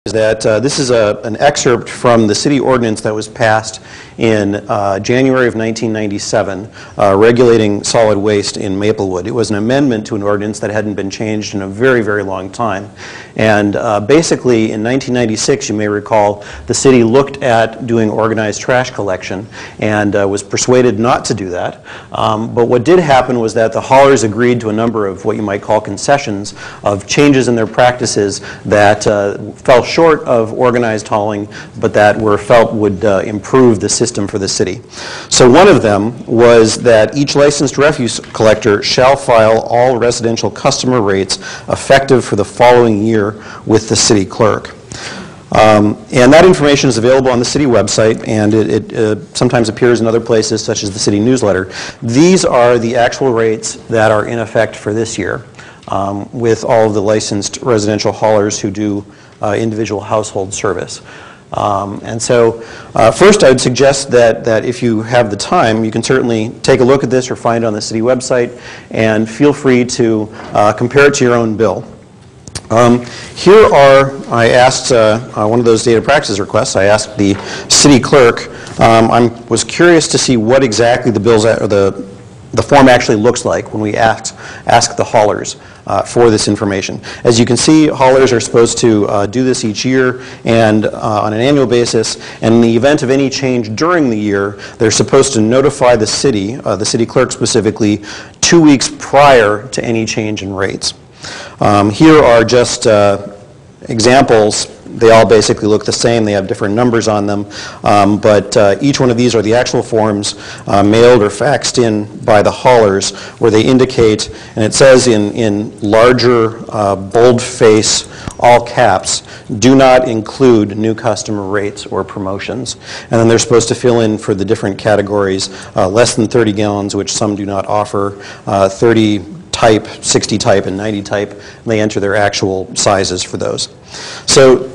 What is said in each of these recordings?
is that this is an excerpt from the city ordinance that was passed in January of 1997 regulating solid waste in Maplewood. It was an amendment to an ordinance that hadn't been changed in a very, very long time. And basically in 1996, you may recall, the city looked at doing organized trash collection and was persuaded not to do that. But what did happen was that the haulers agreed to a number of what you might call concessions of changes in their practices that fell short of organized hauling, but that were felt would improve the system for the city. So one of them was that each licensed refuse collector shall file all residential customer rates effective for the following year with the city clerk. And that information is available on the city website, and it sometimes appears in other places such as the city newsletter. These are the actual rates that are in effect for this year with all of the licensed residential haulers who do individual household service. And so first I would suggest that if you have the time, you can certainly take a look at this or find it on the city website, and feel free to compare it to your own bill. Here are, I asked one of those data practice requests, I asked the city clerk, I was curious to see what exactly the bills, or the form actually looks like when we ask the haulers for this information. As you can see, haulers are supposed to do this each year and on an annual basis, and in the event of any change during the year, they're supposed to notify the city clerk specifically, 2 weeks prior to any change in rates. Here are just examples. They all basically look the same. They have different numbers on them, but each one of these are the actual forms mailed or faxed in by the haulers, where they indicate, and it says in larger boldface, all caps, do not include new customer rates or promotions. And then they're supposed to fill in for the different categories, less than 30 gallons, which some do not offer, 30 type, 60 type, and 90 type, and they enter their actual sizes for those. So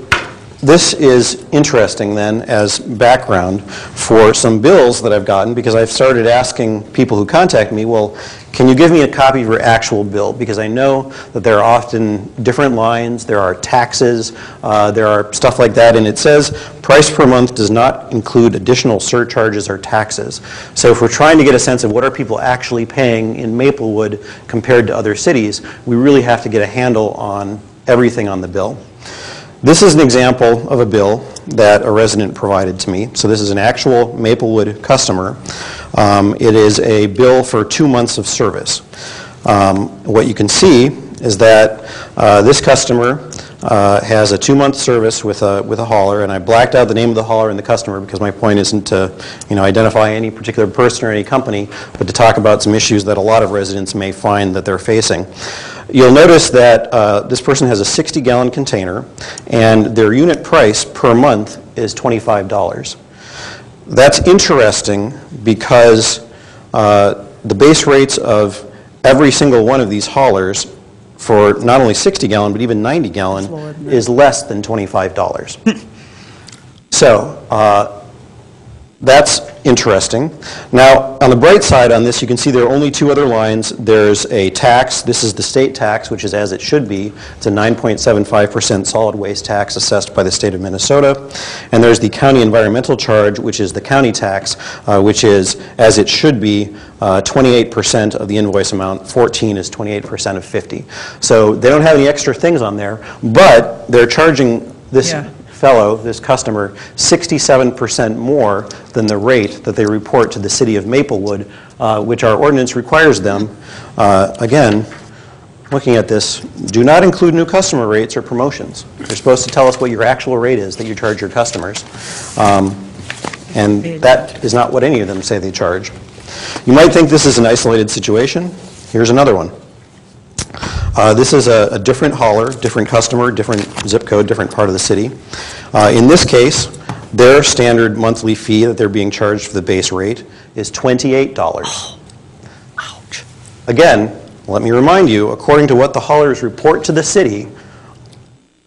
this is interesting then as background for some bills that I've gotten, because I've started asking people who contact me, well, can you give me a copy of your actual bill? Because I know that there are often different lines, there are taxes, there are stuff like that, and it says price per month does not include additional surcharges or taxes. So if we're trying to get a sense of what are people actually paying in Maplewood compared to other cities, we really have to get a handle on everything on the bill. This is an example of a bill that a resident provided to me. So this is an actual Maplewood customer. It is a bill for 2 months of service. What you can see is that this customer has a 2-month service with a hauler, and I blacked out the name of the hauler and the customer because my point isn't to identify any particular person or any company, but to talk about some issues that a lot of residents may find that they're facing. You'll notice that this person has a 60-gallon container, and their unit price per month is $25. That's interesting because the base rates of every single one of these haulers for not only 60-gallon but even 90-gallon is less than $25. So that's interesting. Now, on the bright side on this, you can see there are only 2 other lines. There's a tax. This is the state tax, which is as it should be. It's a 9.75% solid waste tax assessed by the state of Minnesota. And there's the county environmental charge, which is the county tax, which is, as it should be, 28% of the invoice amount. 14 is 28% of 50. So they don't have any extra things on there, but they're charging this fellow, this customer, 67% more than the rate that they report to the city of Maplewood, which our ordinance requires them. Again, looking at this, do not include new customer rates or promotions. You're supposed to tell us what your actual rate is that you charge your customers. And that is not what any of them say they charge. You might think this is an isolated situation. Here's another one. This is a different hauler, different customer, different zip code, different part of the city. In this case, their standard monthly fee that they're being charged for the base rate is $28. Ouch. Again, let me remind you, according to what the haulers report to the city,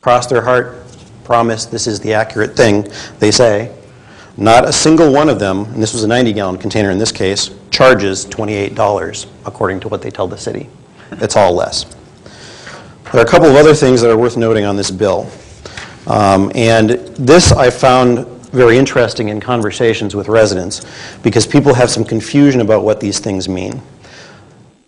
cross their heart, promise this is the accurate thing, they say, not a single one of them, and this was a 90-gallon container in this case, charges $28 according to what they tell the city. It's all less. There are a couple of other things that are worth noting on this bill. And this I found very interesting in conversations with residents because people have some confusion about what these things mean.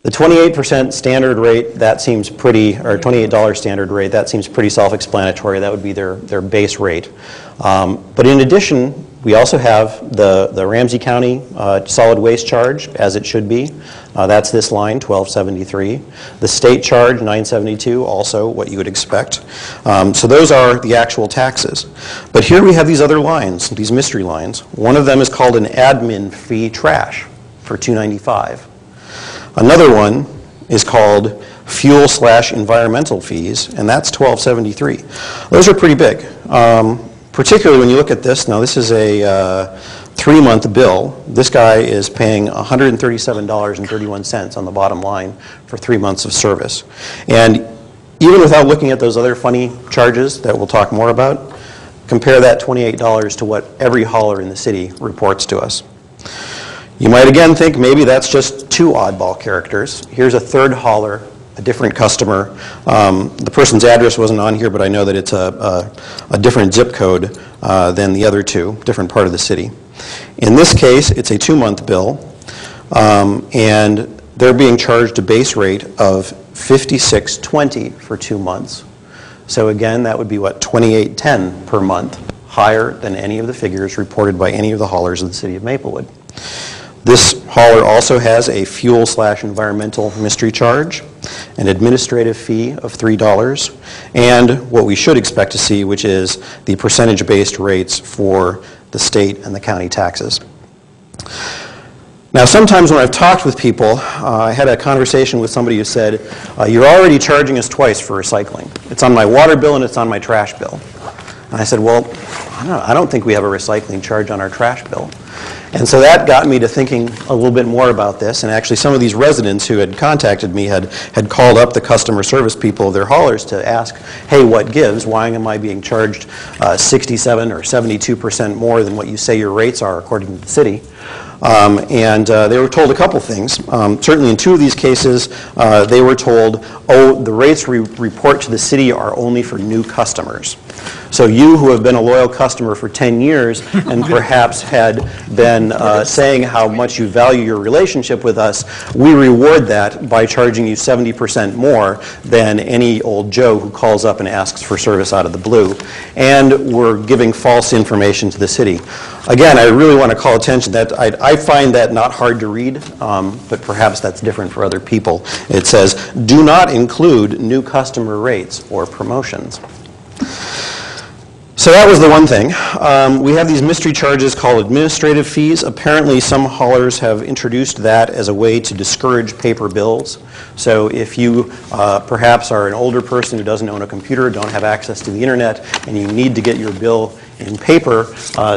The 28% standard rate, that seems pretty, or $28 standard rate, that seems pretty self-explanatory. That would be their base rate. But in addition, we also have the Ramsey County solid waste charge, as it should be. That's this line, $12.73. The state charge, $9.72, also what you would expect. So those are the actual taxes. But here we have these other lines, these mystery lines. One of them is called an admin fee trash for $2.95. Another one is called fuel/environmental fees, and that's $12.73. Those are pretty big, particularly when you look at this. Now, this is a 3-month bill. This guy is paying $137.31 on the bottom line for 3 months of service. And even without looking at those other funny charges that we'll talk more about, compare that $28 to what every hauler in the city reports to us. You might again think maybe that's just 2 oddball characters. Here's a third hauler, a different customer. The person's address wasn't on here, but I know that it's a different zip code than the other 2, different part of the city. In this case, it's a 2-month bill, and they're being charged a base rate of $56.20 for 2 months. So again, that would be what, $28.10 per month, higher than any of the figures reported by any of the haulers of the city of Maplewood. This hauler also has a fuel/environmental mystery charge, an administrative fee of $3, and what we should expect to see, which is the percentage-based rates for the state and the county taxes. Now, sometimes when I've talked with people, I had a conversation with somebody who said, you're already charging us twice for recycling. It's on my water bill and it's on my trash bill. And I said, well, I don't think we have a recycling charge on our trash bill. And so that got me to thinking a little bit more about this, and actually some of these residents who had contacted me had called up the customer service people of their haulers to ask, hey, what gives? Why am I being charged 67 or 72% more than what you say your rates are according to the city? And they were told a couple things. Certainly in 2 of these cases, they were told, oh, the rates we report to the city are only for new customers. So you who have been a loyal customer for 10 years and perhaps had been saying how much you value your relationship with us, we reward that by charging you 70% more than any old Joe who calls up and asks for service out of the blue. And we're giving false information to the city. Again, I really want to call attention that I find that not hard to read, but perhaps that's different for other people. It says, do not include new customer rates or promotions. So that was the one thing. We have these mystery charges called administrative fees. Apparently some haulers have introduced that as a way to discourage paper bills. So if you perhaps are an older person who doesn't own a computer, don't have access to the internet, and you need to get your bill in paper,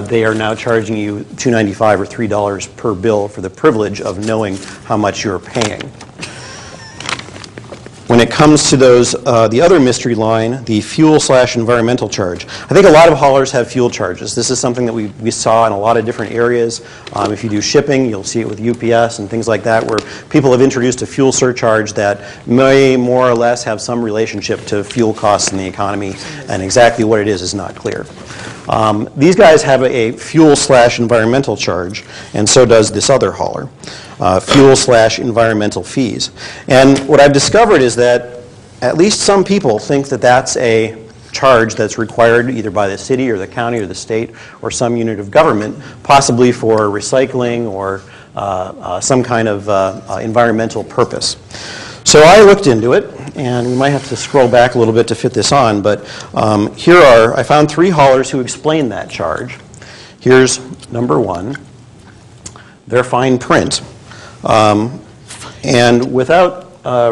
they are now charging you $2.95 or $3 per bill for the privilege of knowing how much you're paying. When it comes to those, the other mystery line, the fuel/environmental charge. I think a lot of haulers have fuel charges. This is something that we saw in a lot of different areas. If you do shipping, you'll see it with UPS and things like that, where people have introduced a fuel surcharge that may more or less have some relationship to fuel costs in the economy, and exactly what it is not clear. These guys have a fuel/environmental charge, and so does this other hauler. Fuel/environmental fees. And what I've discovered is that at least some people think that that's a charge that's required either by the city or the county or the state or some unit of government, possibly for recycling or some kind of environmental purpose. So I looked into it, and we might have to scroll back a little bit to fit this on, but I found 3 haulers who explain that charge. Here's number 1, their fine print. And without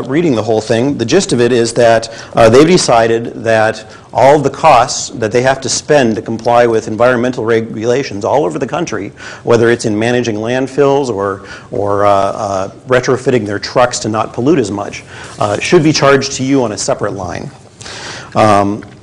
reading the whole thing, the gist of it is that they've decided that all of the costs that they have to spend to comply with environmental regulations all over the country, whether it's in managing landfills or retrofitting their trucks to not pollute as much, should be charged to you on a separate line.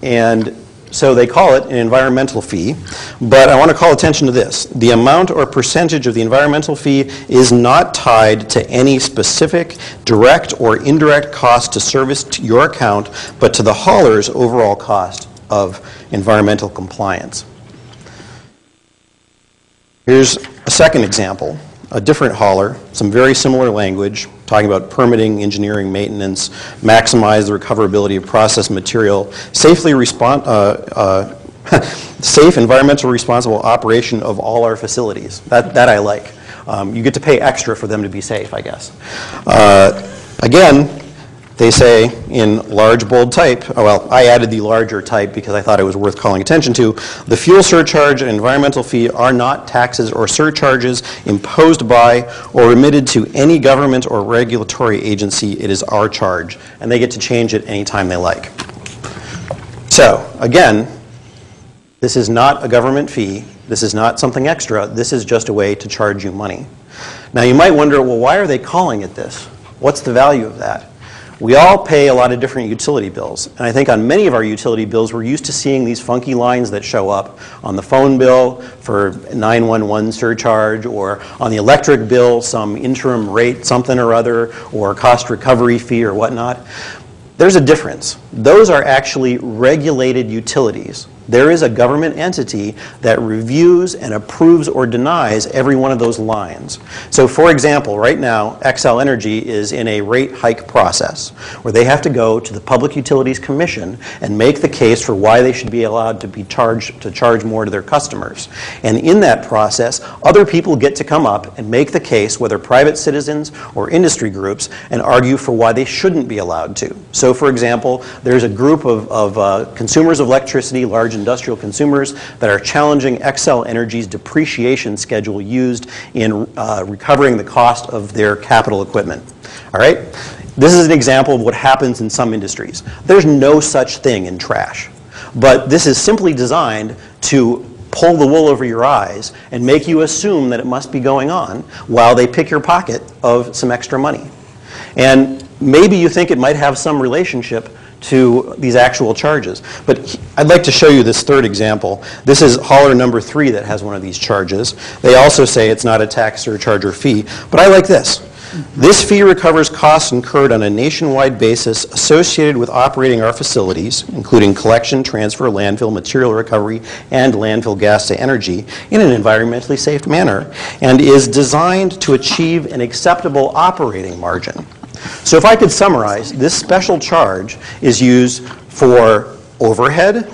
And so they call it an environmental fee, but I want to call attention to this. The amount or percentage of the environmental fee is not tied to any specific direct or indirect cost to service to your account, but to the hauler's overall cost of environmental compliance. Here's a second example, a different hauler, some very similar language, talking about permitting, engineering, maintenance, maximize the recoverability of processed material, safe, environmental responsible operation of all our facilities. That I like. You get to pay extra for them to be safe, I guess. Again, they say in large, bold type, well, I added the larger type because I thought it was worth calling attention to, the fuel surcharge and environmental fee are not taxes or surcharges imposed by or remitted to any government or regulatory agency. It is our charge, and they get to change it anytime they like. So, again, this is not a government fee. This is not something extra. This is just a way to charge you money. Now, you might wonder, well, why are they calling it this? What's the value of that? We all pay a lot of different utility bills, and I think on many of our utility bills we're used to seeing these funky lines that show up on the phone bill for 911 surcharge, or on the electric bill some interim rate something or other, or cost recovery fee or whatnot. There's a difference. Those are actually regulated utilities. There is a government entity that reviews and approves or denies every one of those lines. So for example, right now, Xcel Energy is in a rate hike process where they have to go to the Public Utilities Commission and make the case for why they should be allowed to charge more to their customers. And in that process, other people get to come up and make the case, whether private citizens or industry groups, and argue for why they shouldn't be allowed to. So for example, there's a group of consumers of electricity, large industrial consumers, that are challenging Xcel Energy's depreciation schedule used in recovering the cost of their capital equipment. All right? This is an example of what happens in some industries. There's no such thing in trash. But this is simply designed to pull the wool over your eyes and make you assume that it must be going on while they pick your pocket of some extra money. And maybe you think it might have some relationship to these actual charges. But I'd like to show you this third example. This is hauler number 3 that has one of these charges. They also say it's not a tax, surcharge, or fee, but I like this. This fee recovers costs incurred on a nationwide basis associated with operating our facilities, including collection, transfer, landfill, material recovery, and landfill gas to energy in an environmentally safe manner, and is designed to achieve an acceptable operating margin. So if I could summarize, this special charge is used for overhead,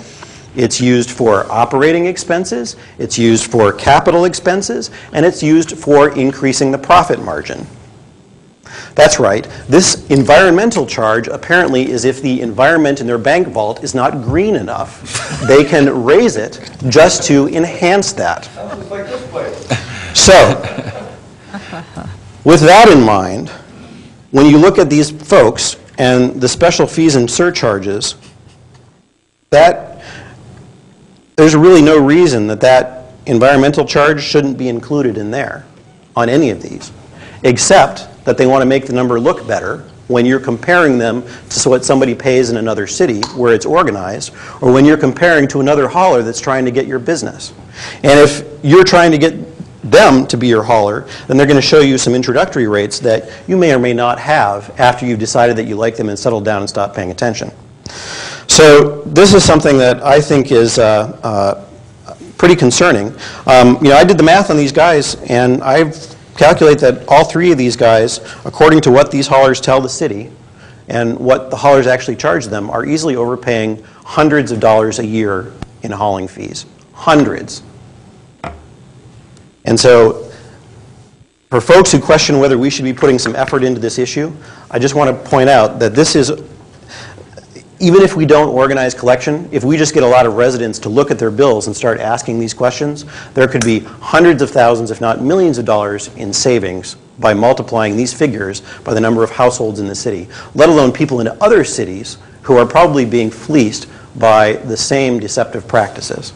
it's used for operating expenses, it's used for capital expenses, and it's used for increasing the profit margin. That's right. This environmental charge apparently is if the environment in their bank vault is not green enough. They can raise it just to enhance that. Sounds like this place. So, with that in mind, when you look at these folks and the special fees and surcharges, there's really no reason that environmental charge shouldn't be included in there on any of these, except that they want to make the number look better when you're comparing them to what somebody pays in another city where it's organized, or when you're comparing to another hauler that's trying to get your business. And if you're trying to get them to be your hauler, then they're going to show you some introductory rates that you may or may not have after you've decided that you like them and settled down and stopped paying attention. So this is something that I think is pretty concerning. I did the math on these guys, and I've calculate that all 3 of these guys, according to what these haulers tell the city and what the haulers actually charge them, are easily overpaying hundreds of dollars a year in hauling fees. Hundreds. And so for folks who question whether we should be putting some effort into this issue, I just want to point out that this is, even if we don't organize collection, if we just get a lot of residents to look at their bills and start asking these questions, there could be hundreds of thousands, if not millions of dollars in savings by multiplying these figures by the number of households in the city, let alone people in other cities who are probably being fleeced by the same deceptive practices.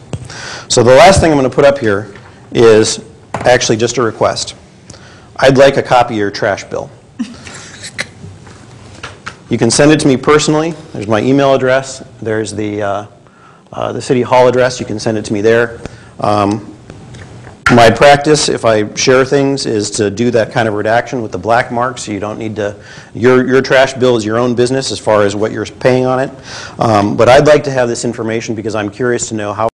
So the last thing I'm going to put up here is actually just a request. I'd like a copy of your trash bill. You can send it to me personally. There's my email address. There's the City Hall address. You can send it to me there. My practice, if I share things, is to do that kind of redaction with the black mark, so you don't need to, your trash bill is your own business as far as what you're paying on it. But I'd like to have this information because I'm curious to know how